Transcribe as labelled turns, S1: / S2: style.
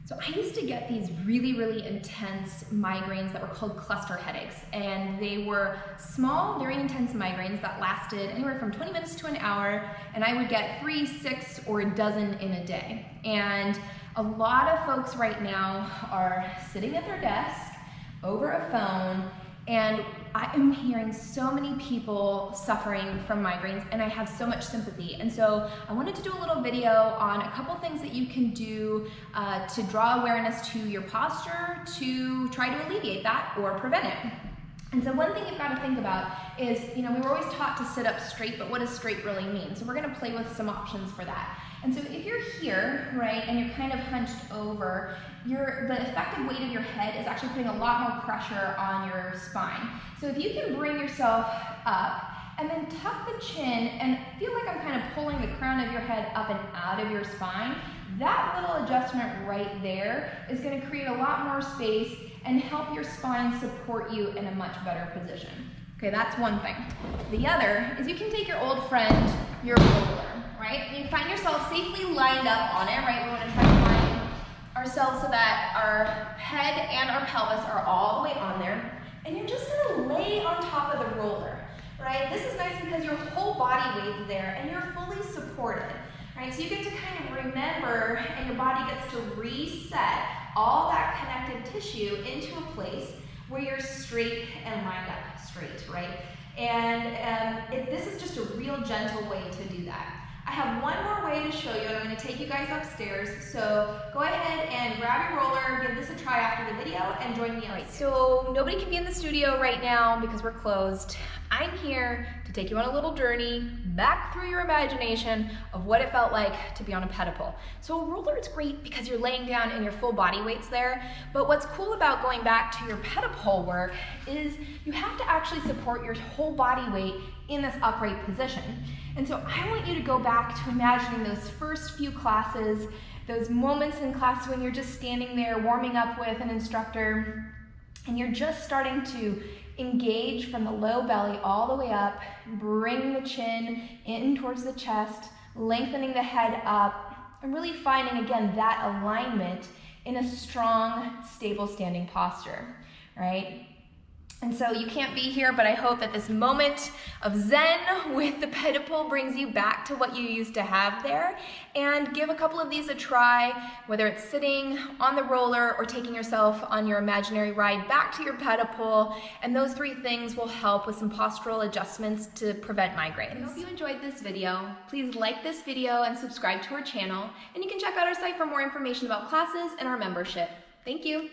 S1: So I used to get these really intense migraines that were called cluster headaches, and they were small, very intense migraines that lasted anywhere from 20 minutes to an hour, and I would get 3, 6, or a dozen in a day. And a lot of folks right now are sitting at their desk over a phone, and I am hearing so many people suffering from migraines, and I have so much sympathy. And so I wanted to do a little video on a couple things that you can do to draw awareness to your posture to try to alleviate that or prevent it. And so one thing you've got to think about is, we were always taught to sit up straight, but what does straight really mean? So we're going to play with some options for that. And so if you're here, right, and you're kind of hunched over, the effective weight of your head is actually putting a lot more pressure on your spine. So if you can bring yourself up and then tuck the chin and feel like I'm kind of pulling the crown of your head up and out of your spine, that little adjustment right there is going to create a lot more space and help your spine support you in a much better position. Okay, that's one thing. The other is you can take your old friend, your roller, right? And you find yourself safely lined up on it, right? We want to try to line ourselves so that our head and our pelvis are all the way on there. And you're just going to lay on top of the roller, right? This is nice because your whole body weight's there and you're fully supported, right? So you get to kind of remember, and your body gets to reset all that connective tissue into a place where you're straight and lined up straight, right? And this is just a real gentle way to do that. I have one more way to show you, and I'm going to take you guys upstairs. So go ahead and grab your roller, give this a try after the video, and join me. All right, so nobody can be in the studio right now because we're closed. I'm here to take you on a little journey back through your imagination of what it felt like to be on a pedipole. So a roller is great because you're laying down and your full body weight's there, but what's cool about going back to your pedipole work is you have to actually support your whole body weight in this upright position. And so I want you to go back to imagining those first few classes, those moments in class when you're just standing there warming up with an instructor, and you're just starting to engage from the low belly all the way up, bring the chin in towards the chest, lengthening the head up, and really finding, again, that alignment in a strong, stable standing posture, right? And so you can't be here, but I hope that this moment of zen with the pedipole brings you back to what you used to have there. And give a couple of these a try, whether it's sitting on the roller or taking yourself on your imaginary ride back to your pedipole. And those 3 things will help with some postural adjustments to prevent migraines. I hope you enjoyed this video. Please like this video and subscribe to our channel. And you can check out our site for more information about classes and our membership. Thank you.